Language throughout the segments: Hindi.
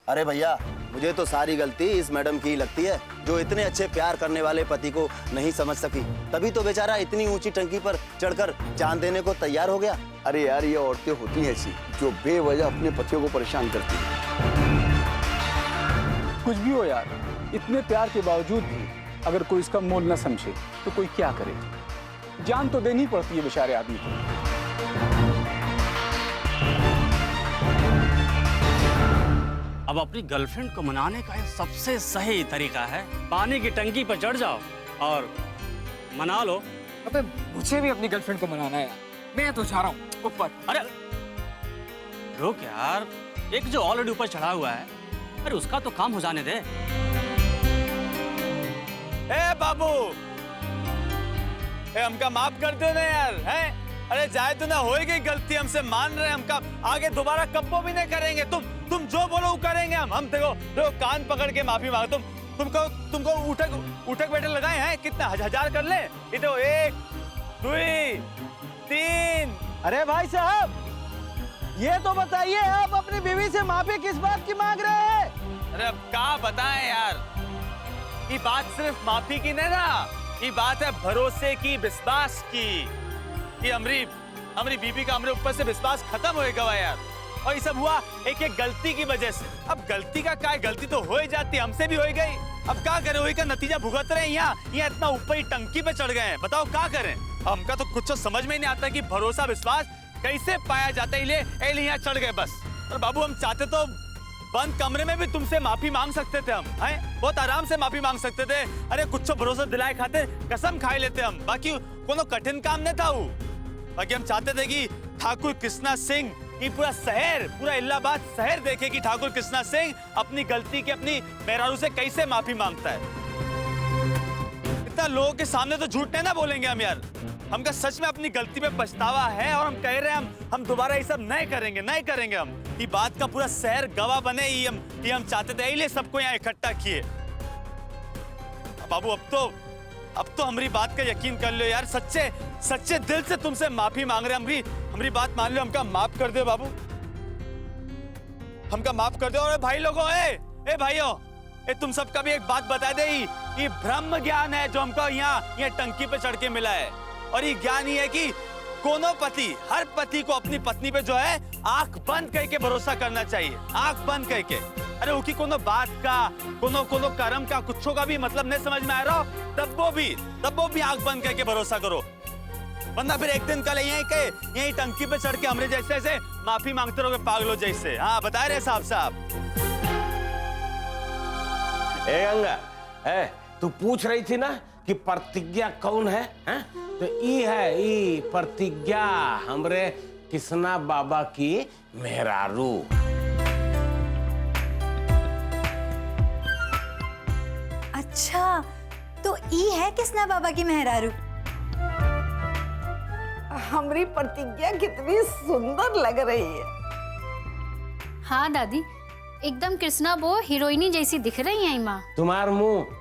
अरे भैया, मुझे तो सारी गलती इस मैडम की ही लगती है, जो इतने अच्छे प्यार करने वाले पति को नहीं समझ सकी। तभी तो बेचारा इतनी ऊंची टंकी पर चढ़कर जान देने को तैयार हो गया। अरे यार, ये औरतें होती हैं ऐसी, जो बेवजह अपने पतियों को परेशान करती हैं। कुछ भी हो यार, इतने प्यार के बावजूद भी अगर कोई इसका मोल न समझे तो कोई क्या करे। जान तो देनी पड़ती है बेचारे आदमी को। अब अपनी गर्लफ्रेंड को मनाने का सबसे सही तरीका है पानी की टंकी पर चढ़ जाओ और मना लो। अबे मुझे भी अपनी गर्लफ्रेंड को मनाना है यार, मैं तो चाह रहा हूँ ऊपर। अरे रुक यार, एक जो ऑलरेडी ऊपर चढ़ा हुआ है, अरे उसका तो काम हो जाने दे। ए बाबू, ए हमका माफ कर दो ना यार, हैं? अरे जाए तो ना, हो गई गलती, हमसे मान रहे, हमका आगे दोबारा कब्बो भी नहीं करेंगे। तुम जो बोलो वो करेंगे हम देखो कान पकड़ के माफी मांगो। तुमको उठक बैठक लगाए हैं, कितना 1000 कर ले। ये तो 1 2 3। अरे भाई साहब, ये तो बताइए आप अपनी बीवी से माफी किस बात की मांग रहे हैं? अरे अब क्या बताएं यार, ये बात सिर्फ माफी की नहीं ना, ये बात है भरोसे की, विश्वास की। ये हमारी बीबी का हमारे ऊपर से विश्वास खत्म होएगा यार, और ये सब हुआ एक गलती की वजह से। अब गलती का क्या है, गलती तो हो ही जाती, हमसे भी हो ही गई। अब क्या करें, वही का नतीजा भुगत रहे हैं। यहाँ इतना ऊपर ही टंकी पे चढ़ गए हैं, बताओ क्या करें। हमका तो कुछ समझ में नहीं आता कि भरोसा विश्वास कैसे पाया जाता है। इसलिए यहाँ चढ़ गए बस। और बाबू, हम चाहते तो बंद कमरे में भी तुमसे माफी मांग सकते थे, हम हैं बहुत आराम से माफी मांग सकते थे। अरे कुछ भरोसा दिलाए खाते कसम खाई लेते हम, बाकी कोनो कठिन काम नहीं था वो। बाकी हम चाहते थे कि ठाकुर कृष्णा सिंह, ये पूरा शहर, पूरा इलाहाबाद शहर देखे कि ठाकुर कृष्णा सिंह अपनी गलती के, अपनी मेहरारू से कैसे माफी मांगता है। इतना लोगों के सामने तो झूठ नहीं ना बोलेंगे हम यार। हमका सच में अपनी गलती पे पछतावा है, और हम कह रहे हैं हम दोबारा ये सब नहीं करेंगे हम। ये बात का पूरा शहर गवाह बने, ये हम चाहते थे, इसलिए सबको यहाँ इकट्ठा किए। बाबू, अब तो हमारी बात का यकीन कर लो यार, सच्चे दिल से तुमसे माफी मांग रहे हैं। हमारी बात मान लो, हमका माफ कर दो बाबू, हमका माफ कर दो। और भाई लोगों, ए भाइयों, तुम सबका भी एक बात बता दे, ये ब्रह्म ज्ञान है जो हमको यहाँ टंकी पे चढ़ के मिला है। और ये ज्ञान ही है कि कोनो पति, हर पति को अपनी पत्नी पे जो है आंख बंद करके भरोसा करना चाहिए, आंख बंद करके। अरे उनकी कोनो बात का, कोनो कर्म का, कुछों का भी मतलब नहीं समझ में आ रहा हो, तब वो भी आंख बंद करके भरोसा करो। वरना फिर एक दिन कल यही टंकी पे चढ़ के हमरे जैसे ऐसे माफी मांगते रहोगे पागलों जैसे। हाँ, बता रहे साहब। ए गंगा, तू पूछ रही थी ना कि प्रतिज्ञा कौन है, हैं? तो ई है, ई प्रतिज्ञा हमरे कृष्णा बाबा की मेहरारू। अच्छा, तो ई है कृष्णा बाबा की मेहरारू। हमारी प्रतिज्ञा कितनी सुंदर लग रही है। हाँ दादी, एकदम कृष्णा वो हीरोइनी जैसी दिख रही है माँ। तुम्हार मुंह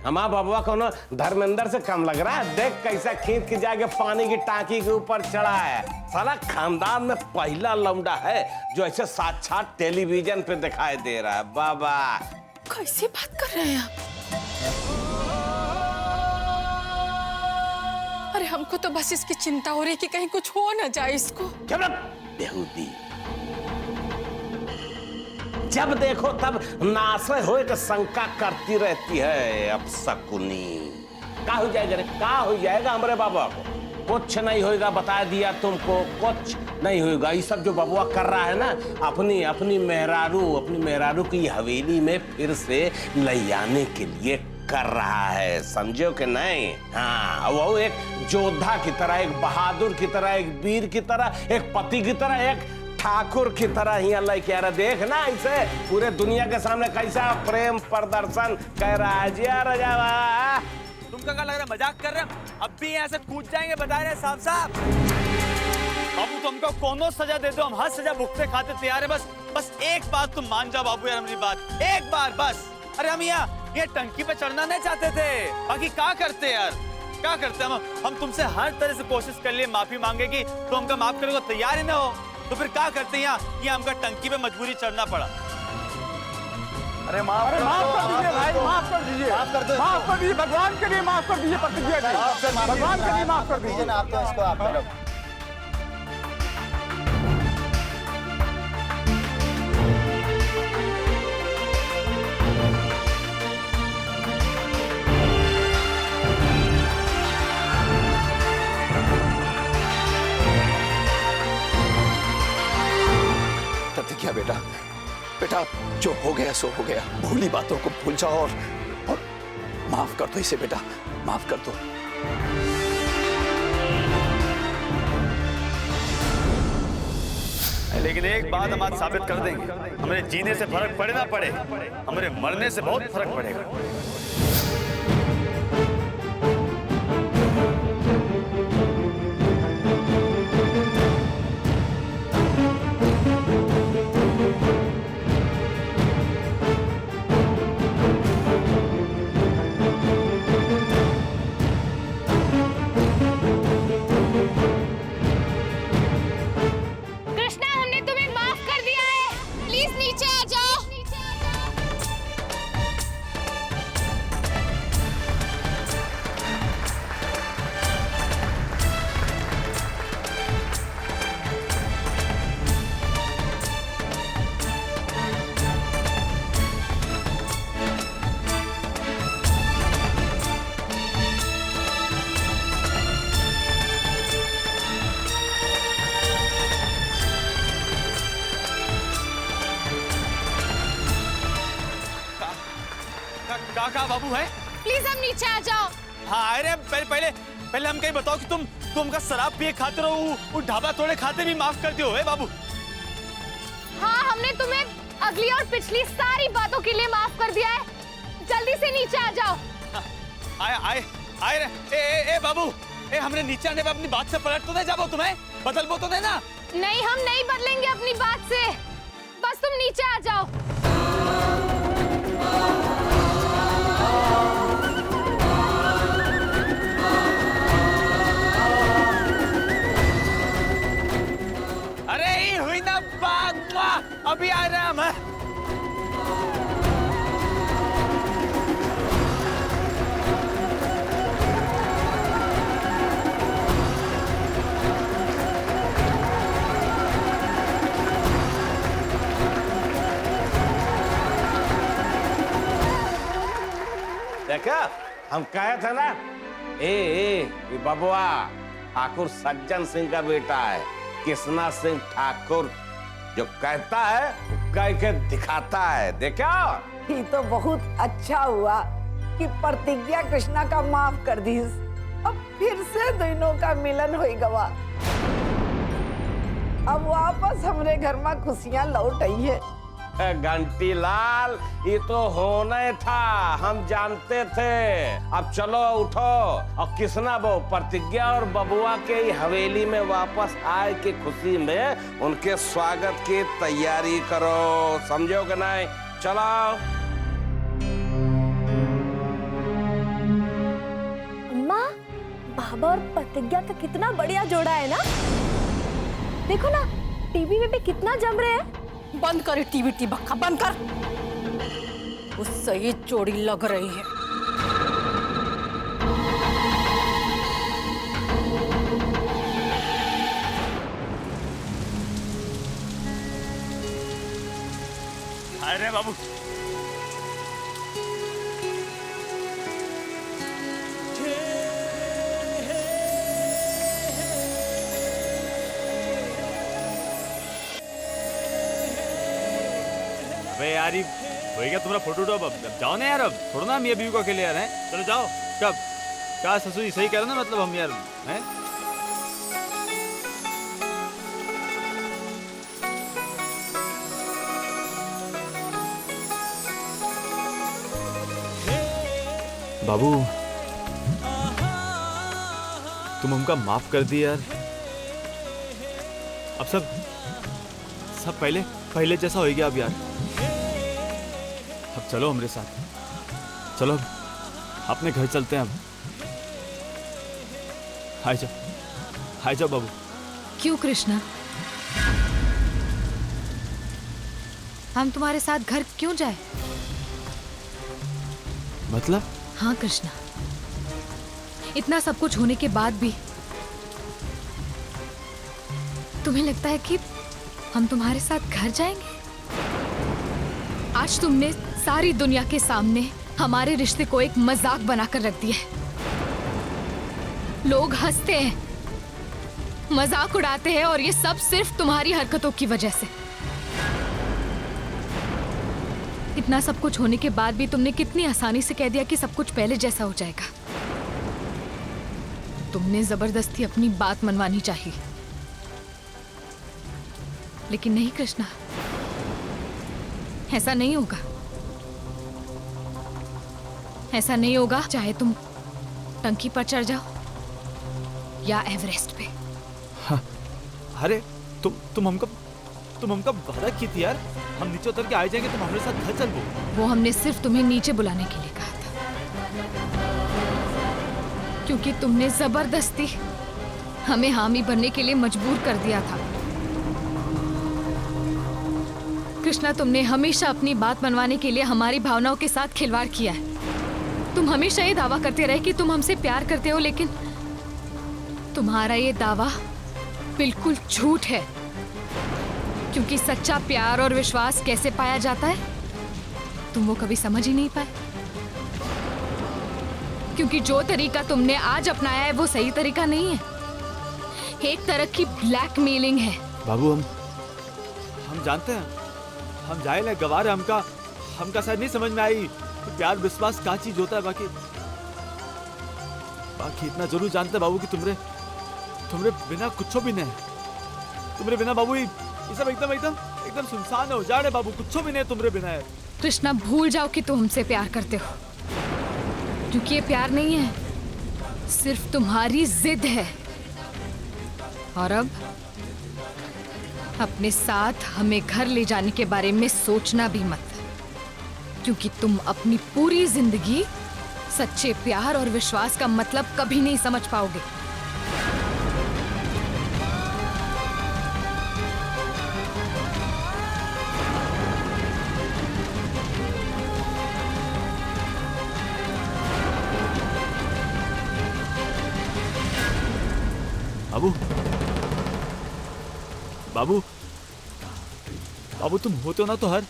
हमारा बाबा को ना धर्मेंद्र से कम लग रहा है। देख कैसा खींच के जाके पानी की टांकी के ऊपर चढ़ा है। साला खानदान में पहला लौंडा है जो ऐसे साक्षात टेलीविजन पे दिखाई दे रहा है। बाबा कैसी बात कर रहे हैं आप? अरे हमको तो बस इसकी चिंता हो रही है कि कहीं कुछ हो ना जाए इसको। बेहूदी, जब देखो तब नाशे होए के शंका करती रहती है। अब शकुनी का हो जाएगा रे, का हो जाएगा हमारे बाबा को? कुछ नहीं होएगा, बता दिया तुमको, कुछ नहीं होएगा। ये सब जो बबुआ कर रहा है ना, अपनी मेहरारू की हवेली में फिर से ले आने के लिए कर रहा है, समझो कि नहीं? हाँ, वो एक योद्धा की तरह, एक बहादुर की तरह, एक वीर की तरह, एक पति की तरह, एक ठाकुर की तरह ही अल्लाह कह रहा। देख ना इसे पूरे दुनिया के सामने कैसा प्रेम प्रदर्शन कर रहा है। जिया रजावा, तुमका क्या लग रहा है मजाक कर रहे हैं? अब भी यहाँ से कूद जाएंगे, बता रहे साहब। बाबू तुमको कोनो सजा दे दो, हम हर सजा भुगते खाते तैयार है। बस एक बात तुम मान जाओ बाबू यार, हमारी बात एक बार बस। अरे हम ये टंकी पे चढ़ना नहीं चाहते थे, बाकी क्या करते यार, क्या करते हम तुमसे हर तरह से कोशिश कर लिए माफी मांगे की, तो हमका माफ करने को तैयार ही ना हो, तो फिर क्या करते यहाँ ये हमका टंकी पे मजबूरी चढ़ना पड़ा। अरे माफ कर दीजिए भाई, माफ कर दीजिए, माफ कर दो, माफ कर दीजिए, भगवान के लिए माफ कर दीजिए प्रतिज्ञा जी, भगवान के लिए माफ कर दीजिए ना आप तो इसको आप मैडम। प्रतिज्ञा बेटा, बेटा जो हो गया सो हो गया, भूली बातों को भूल जाओ और माफ कर दो इसे बेटा, माफ कर दो। लेकिन एक बात हम आज साबित कर देंगे, हमारे जीने से फर्क पड़े ना पड़े, हमारे मरने से बहुत फर्क पड़ेगा। कृष्णा, हमने तुम्हें माफ कर दिया है, प्लीज नीचे आ जाओ। का बाबू है? प्लीज हम नीचे आ जाओ। हाँ अरे पहले हम कहीं बताओ कि तुम का शराब पिए खाते रहो, वो ढाबा तोड़े खाते भी माफ करते हो बाबू? हाँ, हमने तुम्हें अगली और पिछली सारी बातों के लिए माफ कर दिया है, जल्दी से नीचे आ जाओ। आए रे बाबू, हमने नीचे आने पर अपनी बात से पलट तो नहीं जाओ, तुम्हें बदल तो नहीं ना? नहीं, हम नहीं बदलेंगे अपनी बात से, बस तुम नीचे आ जाओ। अरे ये हुई ना बात, अभी आ रहे हम। देखा, हम कहे थे ना, ये बबुआ ठाकुर सज्जन सिंह का बेटा है, कृष्णा सिंह ठाकुर। जो कहता है वो कह के दिखाता है, देखा? ये तो बहुत अच्छा हुआ कि प्रतिज्ञा कृष्णा का माफ कर दी। अब फिर से दोनों का मिलन हो गवा। अब वापस हमरे घर में खुशियां लौट आई है। घंटी लाल, ये तो होना था, हम जानते थे। अब चलो उठो और कृष्णा वो प्रतिज्ञा और बबुआ के हवेली में वापस आए की खुशी में उनके स्वागत की तैयारी करो, समझो कि नहीं? चलो। अम्मा, बाबा और प्रतिज्ञा का कितना बढ़िया जोड़ा है ना? देखो ना, टीवी में भी कितना जम रहे हैं। बंद कर टीवी बक्का, बंद कर। वो सही जोड़ी लग रही है। अरे बाबू, अबे यार ये होएगा तुम्हारा फोटो तो अब जाओ ना यार, अब छोड़ो ना मियां बीवी को अकेले यार, हैं? चलो जाओ। कब क्या ससुर जी सही कह रहे ना, मतलब हम यार हैं? बाबू तुम हमका माफ कर दी यार, अब सब पहले जैसा हो गया अब यार। अब चलो हमारे साथ, चलो अपने घर चलते हैं अब। हाय जाओ बाबू। क्यों कृष्णा, हम तुम्हारे साथ घर क्यों जाए? मतलब? हाँ कृष्णा, इतना सब कुछ होने के बाद भी तुम्हें लगता है कि हम तुम्हारे साथ घर जाएंगे? आज तुमने सारी दुनिया के सामने हमारे रिश्ते को एक मजाक बनाकर रख दिया है। लोग हंसते हैं, मजाक उड़ाते हैं, और ये सब सिर्फ तुम्हारी हरकतों की वजह से। इतना सब कुछ होने के बाद भी तुमने कितनी आसानी से कह दिया कि सब कुछ पहले जैसा हो जाएगा। तुमने जबरदस्ती अपनी बात मनवानी चाहिए, लेकिन नहीं कृष्णा, ऐसा नहीं होगा। ऐसा नहीं होगा, चाहे तुम टंकी पर चढ़ जाओ या एवरेस्ट पे। हाँ, अरे तुम हमका वादा की थी यार, हम नीचे उतर के आ जाएंगे, तुम हमारे साथ घर चल वो हमने सिर्फ तुम्हें नीचे बुलाने के लिए कहा था, क्योंकि तुमने जबरदस्ती हमें हामी बनने के लिए मजबूर कर दिया था। कृष्णा, तुमने हमेशा अपनी बात मनवाने के लिए हमारी भावनाओं के साथ खिलवाड़ किया है। तुम हमेशा ये दावा करते रहे कि तुम हमसे प्यार करते हो, लेकिन तुम्हारा ये दावा बिल्कुल झूठ है, क्योंकि सच्चा प्यार और विश्वास कैसे पाया जाता है तुम वो कभी समझ ही नहीं पाए। क्योंकि जो तरीका तुमने आज अपनाया है वो सही तरीका नहीं है, एक तरह की ब्लैकमेलिंग है। बाबू, हम जानते हैं, हम जाहिल है, गवार है, हमका शायद नहीं समझ में आई प्यार विश्वास क्या चीज होता है। बाकी इतना जरूर जानते हैं बाबू कि तुमरे बिना कुछ भी नहीं, तुमरे बिना बाबू ये सब एकदम सुनसान है, उजाड़ है बाबू, कुछ भी नहीं तुमरे बिना है। कृष्णा, भूल जाओ कि तुम हमसे प्यार करते हो, क्योंकि ये प्यार नहीं है, सिर्फ तुम्हारी जिद है। और अब अपने साथ हमें घर ले जाने के बारे में सोचना भी मत, क्योंकि तुम अपनी पूरी जिंदगी सच्चे प्यार और विश्वास का मतलब कभी नहीं समझ पाओगे। बाबू, तुम होते हो ना तो हर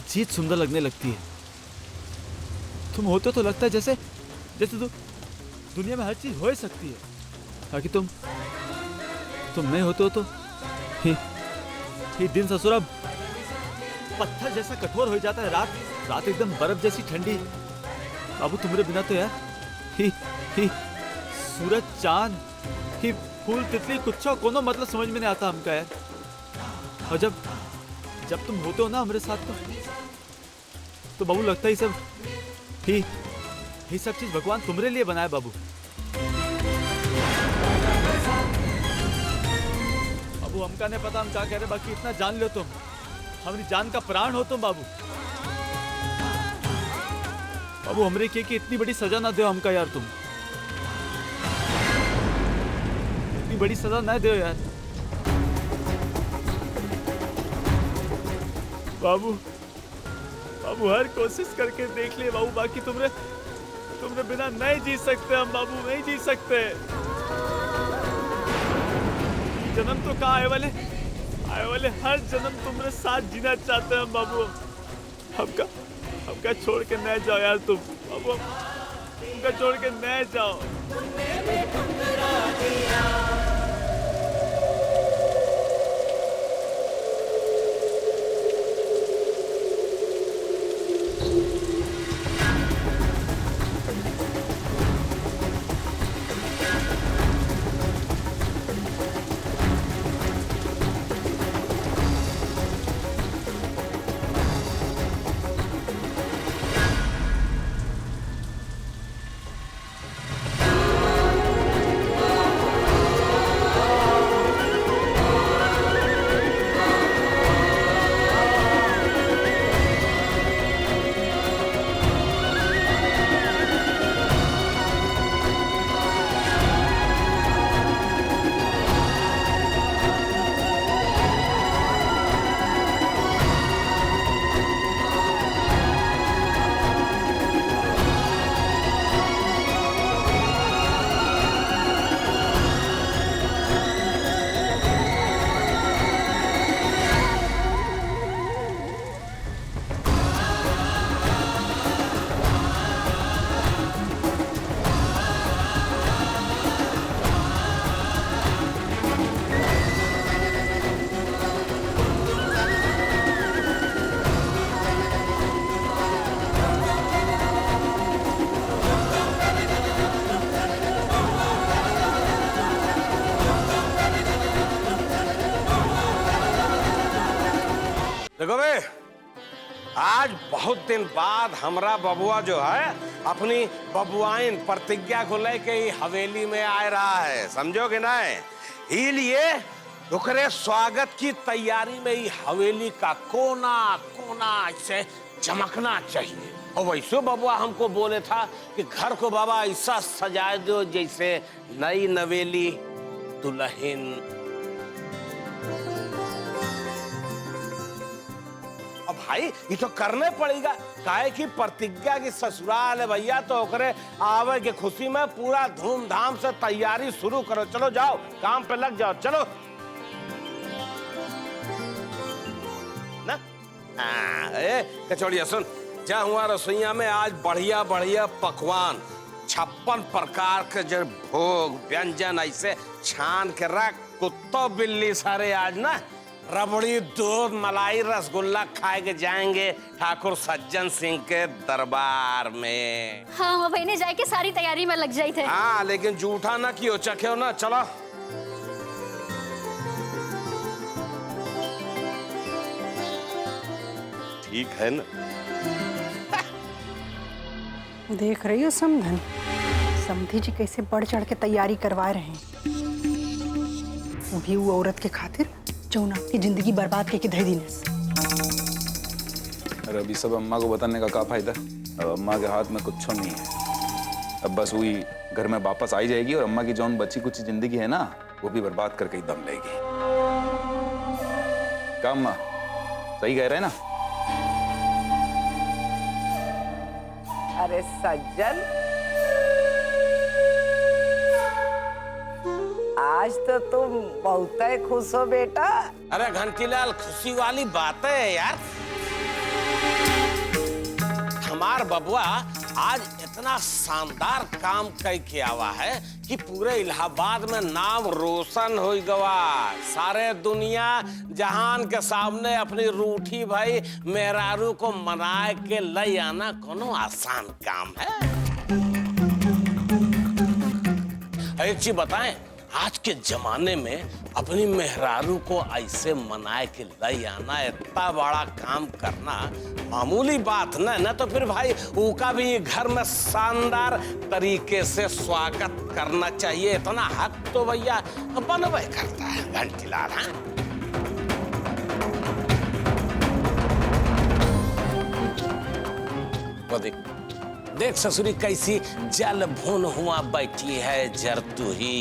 चीज सुंदर लगने लगती है। तुम होते हो तो लगता है जैसे दुनिया में हर चीज हो ही सकती है। बाकी तुम नहीं होते हो तो ये दिन ससुरा पत्थर जैसा कठोर हो जाता है, रात एकदम बर्फ जैसी ठंडी। बाबू, तुम्हारे बिना तो यार ही सूरज चांद ही फूल तितली कुछ कोनो मतलब समझ में नहीं आता हमका यार। और जब तुम होते हो ना हमारे साथ तो बाबू लगता है ये सब चीज भगवान तुम्हारे लिए बनाया बाबू। बाबू, हमका नहीं पता हम क्या कह रहे, बाकी इतना जान लो तुम हमारी जान का प्राण हो तुम बाबू। बाबू, हमरे के इतनी बड़ी सजा ना दो हमका यार, तुम इतनी बड़ी सजा ना दो यार। बाबू, हर कोशिश करके देख लिए बाबू, बाकी तुमरे बिना नहीं जी सकते हम बाबू, नहीं जी सकते। जन्म तो कहाँ आए वाले हर जन्म तुम्हारे साथ जीना चाहते हैं हम बाबू। हमका छोड़ के नहीं जाओ यार तुम बाबू, हमका छोड़ के नहीं जाओ। आज बहुत दिन बाद हमरा बबुआ जो है अपनी बबुआइन प्रतिज्ञा को लेके ही हवेली में आ रहा है, समझोगे ना? इसलिए ओकरे स्वागत की तैयारी में ही हवेली का कोना कोना से चमकना चाहिए। और वैसे बबुआ हमको बोले था कि घर को बाबा ऐसा सजा दो जैसे नई नवेली दुल्हन। अब भाई ये तो करने पड़ेगा, काहे की प्रतिज्ञा की ससुराल है भैया, तो ओकरे आवे के खुशी में पूरा धूमधाम से तैयारी शुरू करो। चलो जाओ काम पे लग जाओ, चलो ना। कचौड़िया सुन, जा हुआ रसोईया में आज बढ़िया बढ़िया पकवान 56 प्रकार के जो भोग व्यंजन ऐसे छान के रख। कुत्तो बिल्ली सारे आज ना रबड़ी दूध मलाई रसगुल्ला खाए के जाएंगे ठाकुर सज्जन सिंह के दरबार में। हाँ वो बहने जाके सारी तैयारी में लग जाई थे। हाँ लेकिन जूठा ना कियो, चखे ना। चलो ठीक है ना? देख रही हो समधन, समधी जी कैसे बढ़ चढ़ के तैयारी करवा रहे हैं, वो भी वो औरत के खातिर जो आपकी जिंदगी बर्बाद करके धर दी। अरे अभी सब अम्मा को बताने का क्या फायदा? अब अम्मा के हाथ में कुछ नहीं है। अब बस वही घर में वापस आई जाएगी और अम्मा की जौन बची कुछ जिंदगी है ना, वो भी बर्बाद करके ही दम लेगी। क्या अम्मा सही कह रहे हैं ना? अरे सज्जन, आज तो तुम बहुत खुश हो बेटा। अरे घंटीलाल, खुशी वाली बात है यार। हमार बबुआ आज इतना शानदार काम करके आवा है कि पूरे इलाहाबाद में नाम रोशन हो गवा। सारे दुनिया जहान के सामने अपनी रूठी भाई मेहरारू को मनाए के ले आना कोनो आसान काम है। एक चीज बताएं, आज के जमाने में अपनी मेहरारू को ऐसे मनाए के ले आना, इतना बड़ा काम करना मामूली बात न तो फिर भाई उनका भी घर में शानदार तरीके से स्वागत करना चाहिए। इतना हक तो भैया बनवे करता है घंटीलाल। हाँ वो देख ससुरी कैसी जल भुन हुआ बैठी है जरतू ही।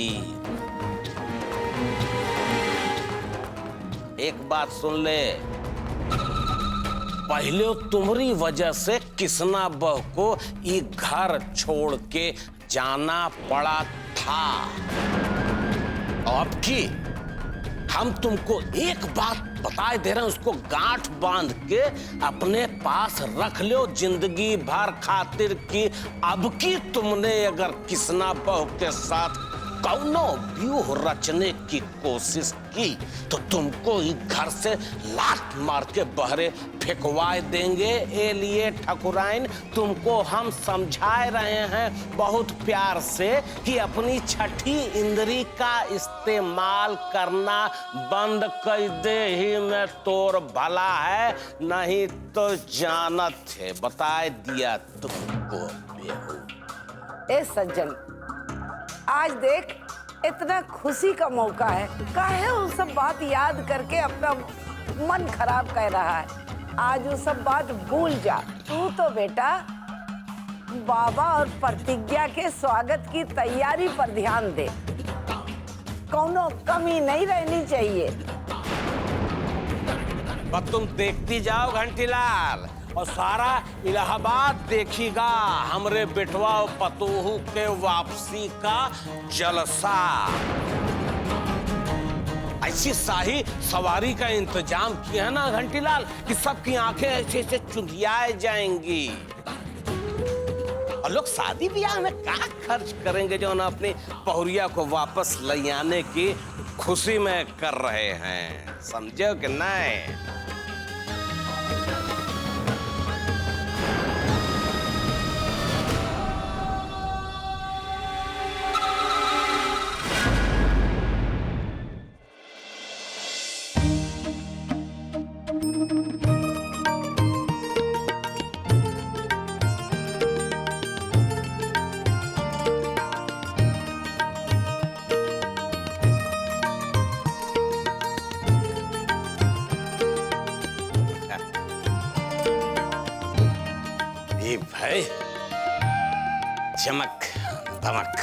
एक बात सुन ले, पहले तुम्हारी वजह से किसना बहू को ये घर छोड़ के जाना पड़ा था। अब की हम तुमको एक बात बता दे रहे हैं, उसको गांठ बांध के अपने पास रख लो जिंदगी भर खातिर की। अब की तुमने अगर किसना बहू के साथ कौनो व्यूह रचने की कोशिश की तो तुमको ही घर से लात मार के बहरे फेंकवाए देंगे। ए लिए ठकुराइन, तुमको हम समझाए रहे हैं बहुत प्यार से कि अपनी छठी इंद्री का इस्तेमाल करना बंद कर दे ही में तोर भला है, नहीं तो जानत है बता दिया तुमको। ए सज्जन, आज देख इतना खुशी का मौका है, काहे वो सब बात याद करके अपना मन खराब कर रहा है। आज वो सब बात भूल जा। तू तो बेटा बाबा और प्रतिज्ञा के स्वागत की तैयारी पर ध्यान दे, कौनो कमी नहीं रहनी चाहिए। बस तुम देखती जाओ घंटीलाल, और सारा इलाहाबाद देखिएगा हमरे बेटवा पतोहू के वापसी का जलसा। ऐसी शाही सवारी का इंतजाम किया है ना घंटीलाल कि सबकी आंखें ऐसे ऐसे चुंधियाए जाएंगी। और लोग शादी ब्याह में क्या खर्च करेंगे जो ना अपनी पहुरिया को वापस ले आने की खुशी में कर रहे हैं, समझो कि नहीं? अजीब है, चमक धमक।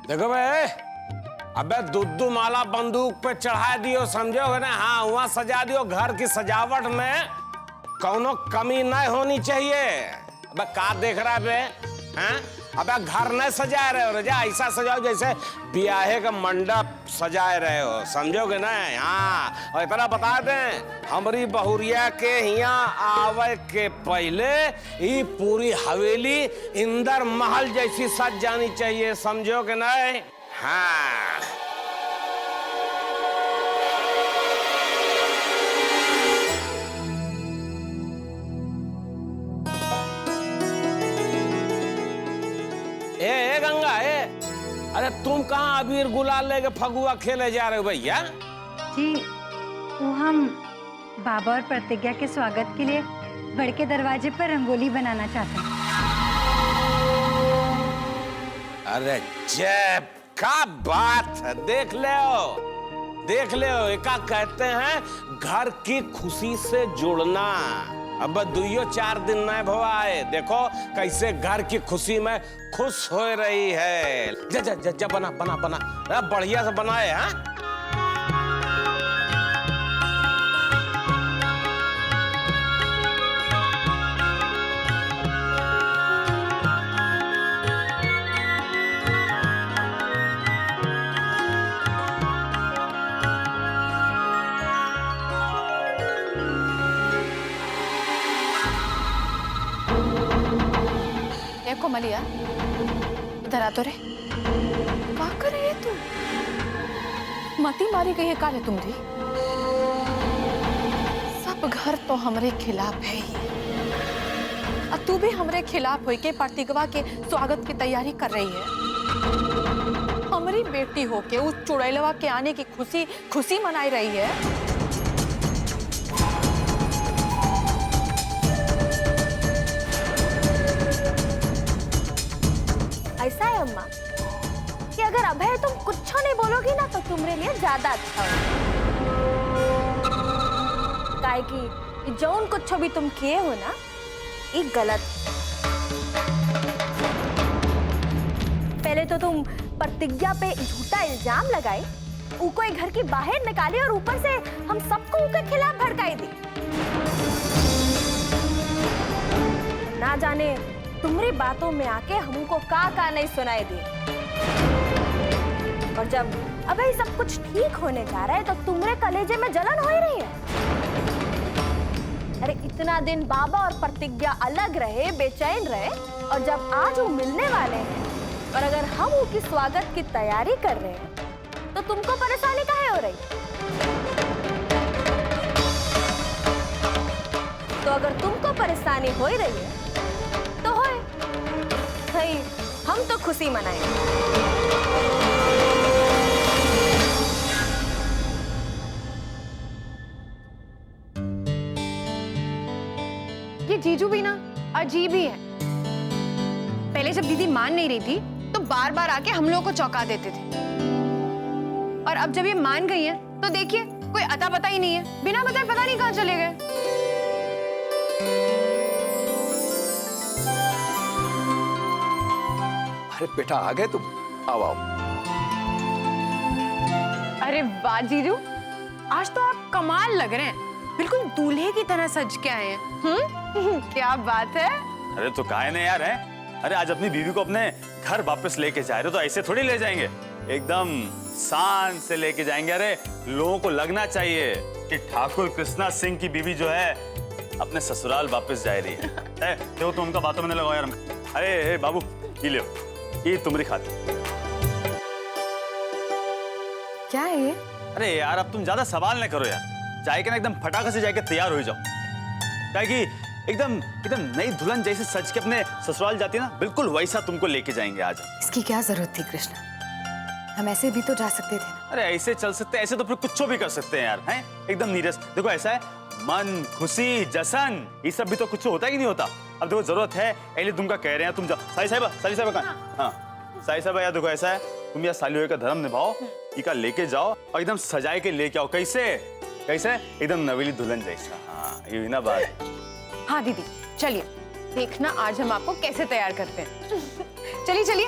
देखो भाई, अबे दुद्दू माला बंदूक पे चढ़ा दियो, समझोगे ना? हाँ, वहां सजा दियो। घर की सजावट में कौनो कमी नहीं होनी चाहिए। अबे का देख रहा है बे? हैं? अबे घर नहीं सजा रहे हो रजा, ऐसा सजाओ जैसे ब्याहे का मंडप सजाए रहे हो, समझोगे ना? हाँ, और इतना बता दें, हमारी बहुरिया के यहाँ आवे के पहले ये पूरी हवेली इंदर महल जैसी सज जानी चाहिए, समझोगे ना? हाँ। ए गंगा, अरे तुम कहाँ अबीर गुलाल लेके फगुआ खेले जा रहे हो भैया? जी, वो हम बाबा और प्रतिज्ञा के स्वागत के लिए बड़के दरवाजे पर रंगोली बनाना चाहते हैं। अरे जय का बात है, देख ले एका कहते हैं घर की खुशी से जुड़ना। अब दुइयो 4 दिन नहीं भवा है, देखो कैसे घर की खुशी में खुश हो रही है। जा जा जा, जा बना बना बना, बढ़िया से बनाए। हाँ, कोमलिया, इधर आ तो रे। क्या कर रही है तू? मती मारी गई है काले तुमरी। सब घर तो हमरे खिलाफ है ही, और तू भी हमरे खिलाफ होके के प्रतिज्ञा के स्वागत की तैयारी कर रही है। हमारी बेटी होके उस चुड़ैलवा के आने की खुशी मनाई रही है। ऐसा है अम्मा कि अगर अभय तुम कुछ नहीं बोलोगी ना तो तुम्हारे लिए ज्यादा अच्छा होगा। काहे कि जौन कुछ भी तुम किए हो ना, ये गलत। पहले तो तुम प्रतिज्ञा पे झूठा इल्जाम लगाई, उको एक घर की बाहर निकाली और ऊपर से हम सबको उनके खिलाफ भड़काई दी। ना जाने तुम्हारी बातों में आके हमको का नहीं सुनाई दी। और जब अब ये सब कुछ ठीक होने जा रहा है तो तुम्हारे कलेजे में जलन हो ही रही है। अरे इतना दिन बाबा और प्रतिज्ञा अलग रहे, बेचैन रहे, और जब आज वो मिलने वाले हैं और अगर हम उनकी स्वागत की तैयारी कर रहे हैं तो तुमको परेशानी काहे हो रही? तो अगर तुमको परेशानी हो ही रही है तो होए भाई, हम तो खुशी मनाएंगे। ये जीजू भी ना अजीब ही है। पहले जब दीदी मान नहीं रही थी तो बार बार आके हम लोगों को चौंका देते थे, और अब जब ये मान गई है तो देखिए कोई अता पता ही नहीं है, बिना बताए पता नहीं कहाँ चले गए। अरे बेटा आ गए तुम, आओ आओ। अरे वाह जीजू, आज तो आप कमाल लग रहे हैं, बिल्कुल दूल्हे की तरह सज के आए हैं। क्या बात है? अरे तो काहे नहीं यार, है? अरे आज अपनी बीवी को अपने घर वापस लेके जा रहे हो, तो ऐसे थोड़ी ले जाएंगे, एकदम शान से लेके जाएंगे। अरे लोगों को लगना चाहिए कि ठाकुर कृष्णा सिंह की बीवी जो है अपने ससुराल वापस जा रही है। देखो तुम उनका बातों में लगाओ यार। अरे बाबू ये लो, ये तुम्हारी खातिर। क्या है ये? अरे यार अब तुम ज्यादा सवाल न करो यार, जाके ना एकदम फटाखा से जाके तैयार हो जाओ, क्या कि एकदम एकदम नई दुल्हन जैसे सज के अपने ससुराल जाती है ना, बिल्कुल वैसा तुमको लेके जाएंगे आज। इसकी क्या जरूरत थी कृष्णा, हम ऐसे भी तो जा सकते थे। अरे ऐसे चल सकते, ऐसे तो फिर कुछ भी कर सकते हैं यार, हैं? एकदम नीरस। देखो ऐसा है, मन खुशी जश्न ये सब भी तो कुछ होता ही नहीं होता। अब देखो जरूरत है इसलिए तुमका कह रहे हैं, तुम जाओ। साली साहिबा कहाँ? हाँ साली साहिबा यार, देखो ऐसा है, तुम यार साली का धर्म निभाओ, इका लेके जाओ और एकदम सजाए के लेके आओ। कैसे कैसे एकदम नवीली दुल्हन जैसा। हाँ ये हुई ना बात। हाँ दीदी चलिए देखना आज हम आपको कैसे तैयार करते हैं। चलिए चलिए।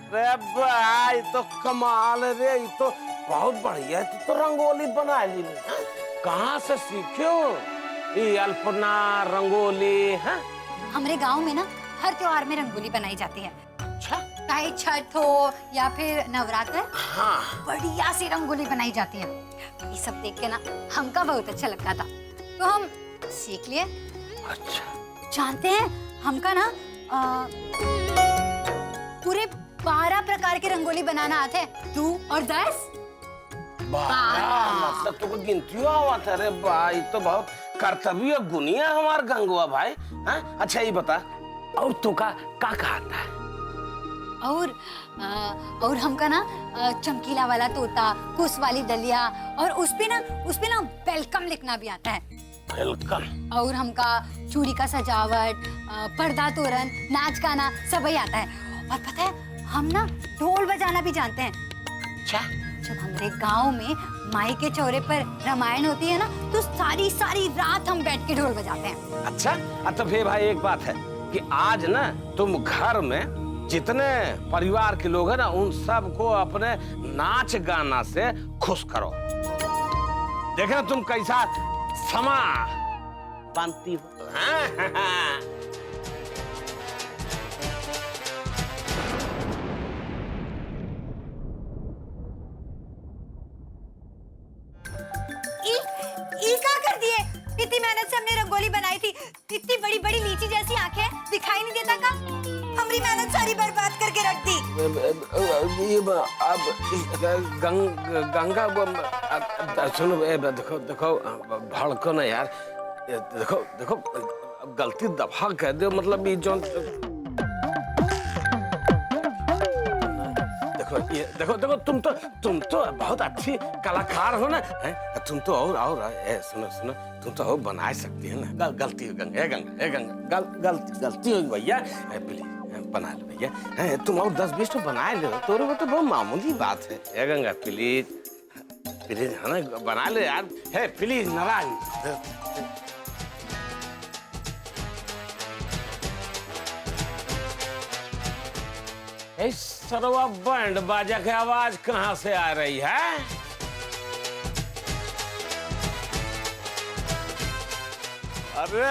रे भाई तो कमाल रे, ये तो बहुत बढ़िया है। तो रंगोली बना ली कहाँ से सीखे हो ये अल्पना रंगोली? है हमारे गांव में ना हर त्योहार में रंगोली बनाई जाती है। अच्छा चाहे छठ हो या फिर नवरात्र, हाँ बढ़िया सी रंगोली बनाई जाती है। ये सब देख के ना हमका बहुत अच्छा लगता था तो हम सीख लिए। अच्छा जानते हैं हमका ना पूरे 12 प्रकार के रंगोली बनाना आते हैं। 2 और 10 मतलब तुमको गिनती हुआ था रे भाई, तो बहुत कर्तव्य गुनिया हमार गंगवा भाई। हाँ अच्छा ये बता और तुमका क्या आता है? और हमका ना चमकीला वाला तोता, कुश वाली दलिया और उसपे ना वेलकम लिखना भी आता है। वेलकम। और हमका चूड़ी का सजावट, पर्दा तोरण, नाच गाना सब ही आता है। और पता है हम ना ढोल बजाना भी जानते हैं। अच्छा जब हमारे गांव में माई के चौरे पर रामायण होती है ना तो सारी रात हम बैठ के ढोल बजाते हैं। अच्छा तो फिर भाई एक बात है कि आज ना तुम घर में जितने परिवार के लोग हैं ना उन सबको अपने नाच गाना से खुश करो। देखना तुम कैसा समा बांधती हो। क्या कर दिए? इतनी मेहनत से हमने रंगोली बनाई थी, इतनी बड़ी बड़ी लीची जैसी आंखें, दिखाई नहीं देता का? हमारी मेहनत सारी बर्बाद करके रख दी। अब गंगा सुनो देखो देखो भड़को ना यार। देखो देखो गलती दफा कह दो, मतलब ये जो ये देखो देखो तुम तो बहुत अच्छी कलाकार हो ना। तुम तो और सुनो सुनो तुम तो और बना सकती है ना। गलती हो गंगा गलती हो भैया, प्लीज बना लो भैया। तुम और 10-20 तो बना लो, तो बहुत मामूली बात है। गंगा प्लीज प्लीज है ना बना लो यार। है प्लीज नारायण। सरवा बैंड बाजा की आवाज कहाँ से आ रही है? अरे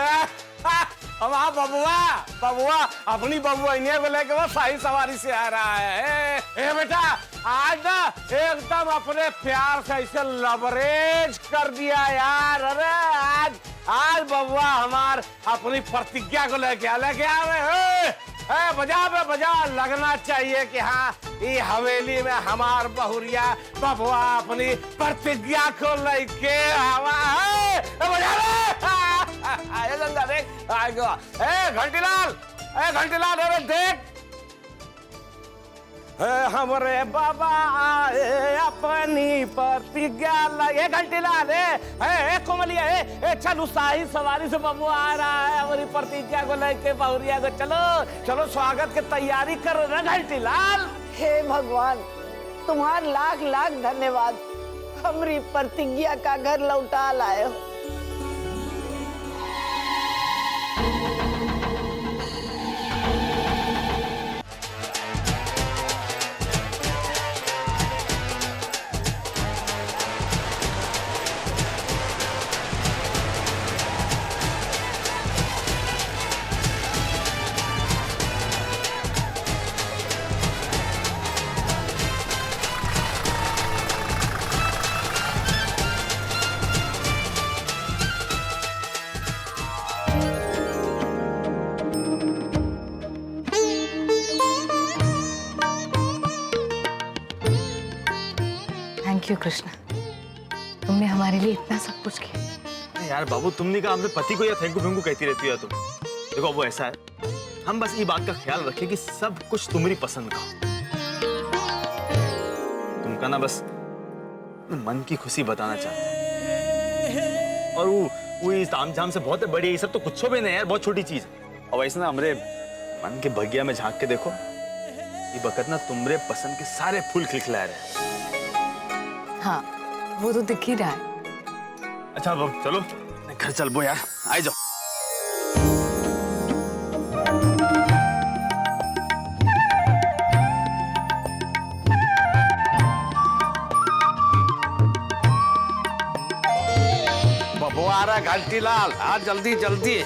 हमारा बबुआ अपनी बबुआ को लेके वो शाही सवारी से आ रहा है। ए बेटा आज ना एकदम अपने प्यार से ऐसे लवरेज कर दिया यार। अरे आज बबुआ हमार अपनी प्रतिज्ञा को लेके आवे। बजा लगना चाहिए कि हाँ ये हवेली में हमार बहुरिया बबुआ अपनी प्रतिज्ञा को लेके आवा है। गंगा देख घंटीलाल अरे देख हमरे बाबा आए अपनी प्रतिज्ञा लगे। घंटीलाल कोमलिया चलो शाही सवारी से बबू आ रहा है हमारी प्रतिज्ञा को लेके बहुरिया को। चलो चलो स्वागत की तैयारी करो ना घंटीलाल। हे भगवान तुम्हार लाख लाख धन्यवाद, हमारी प्रतिज्ञा का घर लौटा लाए हो। थैंक यू कृष्णा, तुमने हमारे लिए इतना सब कुछ किया। यार बाबू तुमने कहा अपने पति को या थैंक यू कहती रहती है तुम। देखो वो ऐसा है, हम बस ये बात का ख्याल रखें कि सब कुछ तुम्हारी पसंद का हो। आपका ना बस मन की खुशी बताना चाहता हूँ। और वो इस तामझाम से बहुत बड़ी है, ये सब तो कुछ भी नहीं यार, बहुत छोटी चीज है। और वैसे ना हमरे मन के बगिया में झांक के देखो, ये बकत ना तुमरे पसंद के सारे फूल खिलखिला रहे। हाँ, वो तो दिख ही रहा है। अच्छा अब चलो घर चल बो यार, आ जाओ। बबू आ रहा घंटी लाल, आ जल्दी जल्दी।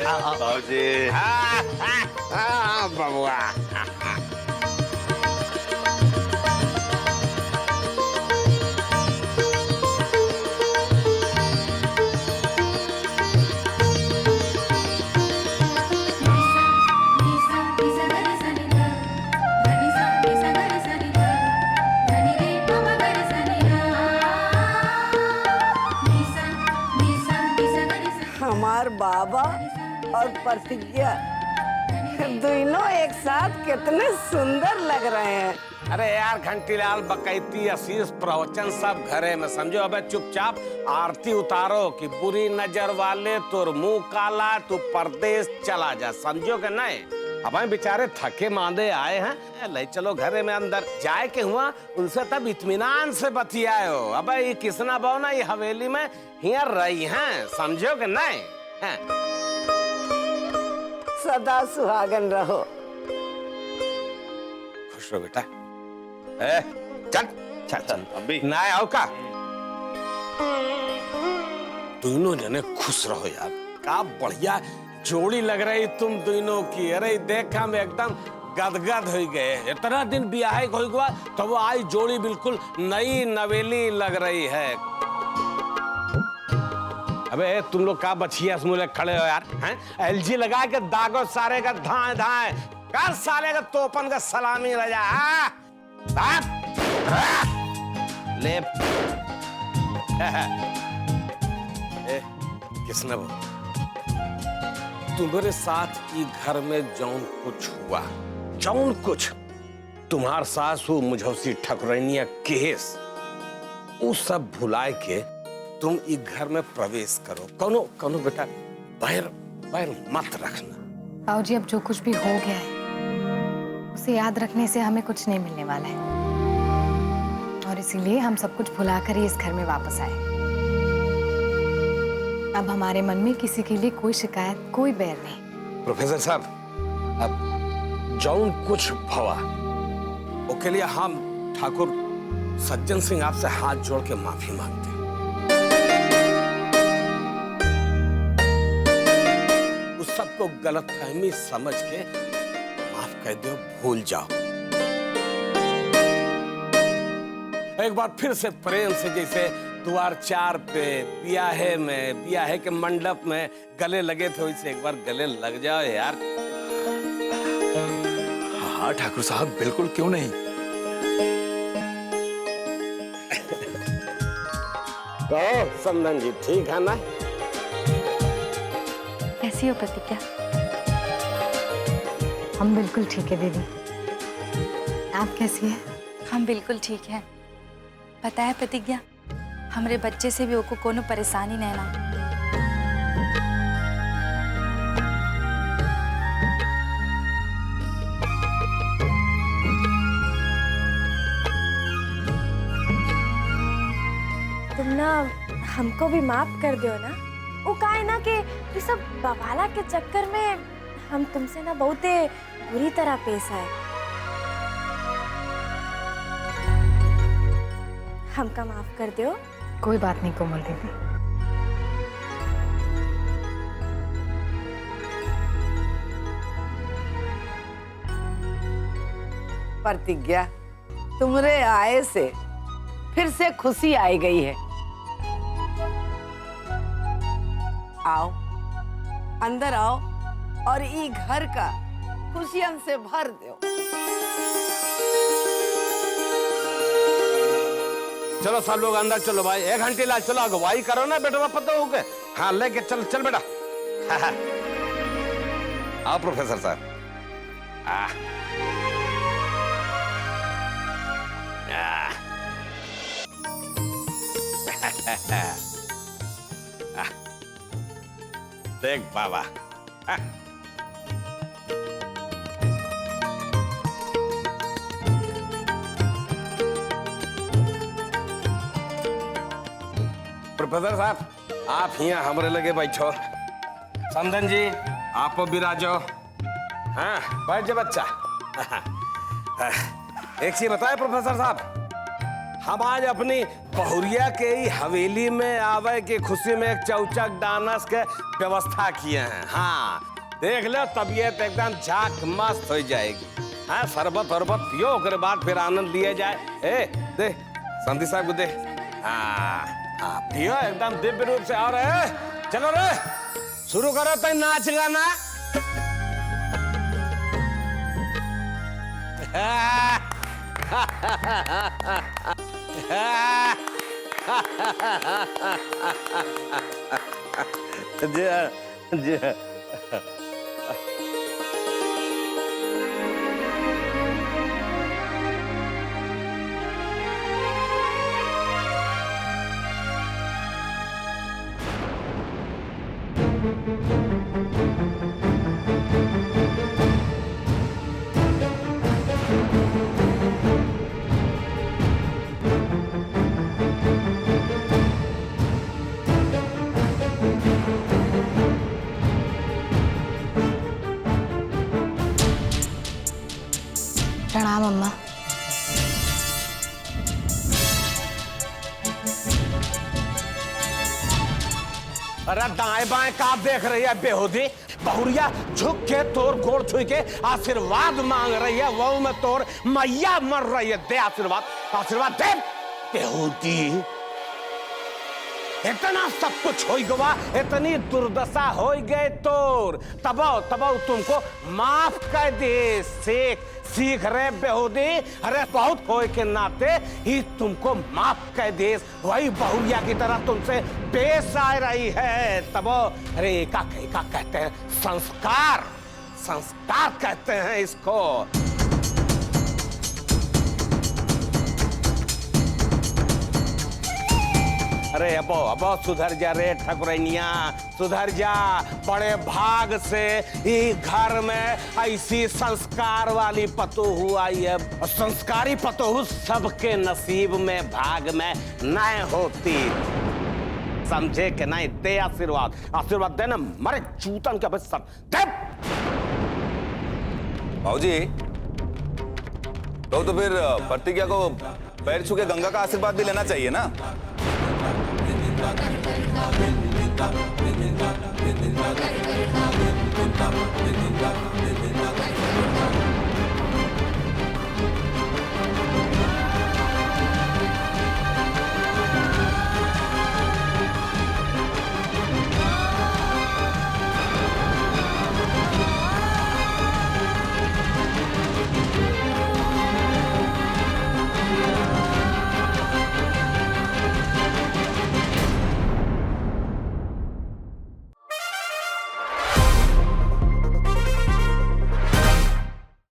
बाबूजी। बबुआ। हमार बाबा और प्रतिज्ञा दोनों एक साथ कितने सुंदर लग रहे हैं। अरे यार घंटीलाल, बकैती, आशीष, प्रवचन सब घरे में समझो। अबे चुपचाप आरती उतारो कि बुरी नजर वाले तुर मुंह काला, तू परदेश चला जा, समझो कि नहीं। अब हम बेचारे थके मांदे आए हैं, ले चलो घरे में अंदर। जाए के हुआ उनसे तब इत्मीनान से बतियाए हो। अब ये किसना बहु ना ये हवेली में हियर रही हैं, समझो कि नहीं हैं? सदा सुहागन रहो। खुश रहो बेटा। चल चल चल अभी ना आओ का। दोनों जने खुश रहो यार, का बढ़िया जोड़ी लग रही तुम दोनों की। अरे देखा मैं एकदम गदगद हो गए। इतना दिन ब्याह हो गया तो वो आई जोड़ी बिल्कुल नई नवेली लग रही है। अबे तुम लोग का बछिया मुँह खड़े हो यार, हैं? एलजी लगा के दागो सारे का धाए धाए कर साले का तोपन का सलामी रजा। ले किसने वो तुम्हारे साथ ये घर में जौन कुछ हुआ, जौन कुछ तुम्हार सास हो मुझौसी ठकुरैनिया केस, वो सब भुलाए के तुम इस घर में प्रवेश करो। कौनो कौनो बेटा बैर बैर मत रखना। बाबूजी अब जो कुछ भी हो गया है उसे याद रखने से हमें कुछ नहीं मिलने वाला है, और इसीलिए हम सब कुछ भुलाकर ही इस घर में वापस आए। अब हमारे मन में किसी के लिए कोई शिकायत, कोई बैर नहीं। प्रोफेसर साहब, अब जौन कुछ भवा उसके लिए हम ठाकुर सज्जन सिंह आपसे हाथ जोड़ के माफी मांगते हैं। उस सबको गलतफहमी समझ के माफ कर दो, भूल जाओ। एक बार फिर से प्रेम से जैसे द्वार चार पे ब्याहे के मंडप में गले लगे थे, वैसे एक बार गले लग जाओ यार। हाँ ठाकुर साहब, बिल्कुल, क्यों नहीं। तो समधन जी ठीक है ना? कैसी हो प्रतिज्ञा? हम बिल्कुल ठीक है दीदी, आप कैसी है? हम बिल्कुल ठीक हैं। पता है प्रतिज्ञा, हमरे बच्चे से भी ओको कोनो परेशानी नहीं ना। तुम ना हमको भी माफ कर दो ना। वो का है ना कि ये सब बवाला के चक्कर में हम तुमसे ना बहुत बुरी तरह पेश आए। हमका माफ कर दो। कोई बात नहीं कोमल दीदी। प्रतिज्ञा, तुम्हारे आए से फिर से खुशी आई गई है। आओ, अंदर आओ और ये घर का खुशियन से भर दो। चलो सब लोग अंदर चलो भाई, 1 घंटे ला चलो, अगवाई करो ना बेटा, पता हो के। हाँ लेके चल चल बेटा। आओ प्रोफेसर साहब, देख बाबा, प्रोफेसर साहब आप यहाँ हमरे लगे बैठो। समधन जी आप भी राजो। हाँ बैठ जा बच्चा। एक चीज बताए प्रोफेसर साहब, हम आज अपनी बहुरिया के ही हवेली में आवे की खुशी में एक चौचक डांस के व्यवस्था किए हैं। हाँ देख लो, तबीयत एकदम झाक मस्त हो जाएगी। हाँ शरबत वरबत पियो, उसके बाद फिर आनंद लिया जाए। ए दे संधि साहब को दे। हाँ हाँ पियो एकदम दिव्य रूप से। और चलो रे शुरू करो तो नाच गाना। प्रणाम अम्मा। अरे दाएं बाएं का देख रही है बेहुदी? बहुरिया झुक के तोर गोड़ छुई के आशीर्वाद मांग रही है। वो में तोर मैया मर रही है। दे आशीर्वाद, आशीर्वाद दे बेहुदी। इतना सब कुछ हो गवा, इतनी दुर्दशा हो गए तोर, तबो तुमको माफ कर दे। सीख रहे बेहुदी। अरे बहुत होए के नाते ही तुमको माफ कर दे। वही बहुरिया की तरह तुमसे पेश आ रही है। तबो अरे का कहते हैं संस्कार, संस्कार कहते हैं इसको। अरे अबो सुधर जा रे ठकुरैनिया, सुधर जा। बड़े भाग से ही घर में ऐसी संस्कार वाली पतोहू आई है। संस्कारी पतोहू सबके नसीब में भाग में नहीं होती, समझे कि नहीं? दे आशीर्वाद, आशीर्वाद देना मरे चूतन के बस सब दे। भाऊजी तो फिर प्रतिज्ञा को पैर छू के गंगा का आशीर्वाद भी लेना चाहिए ना।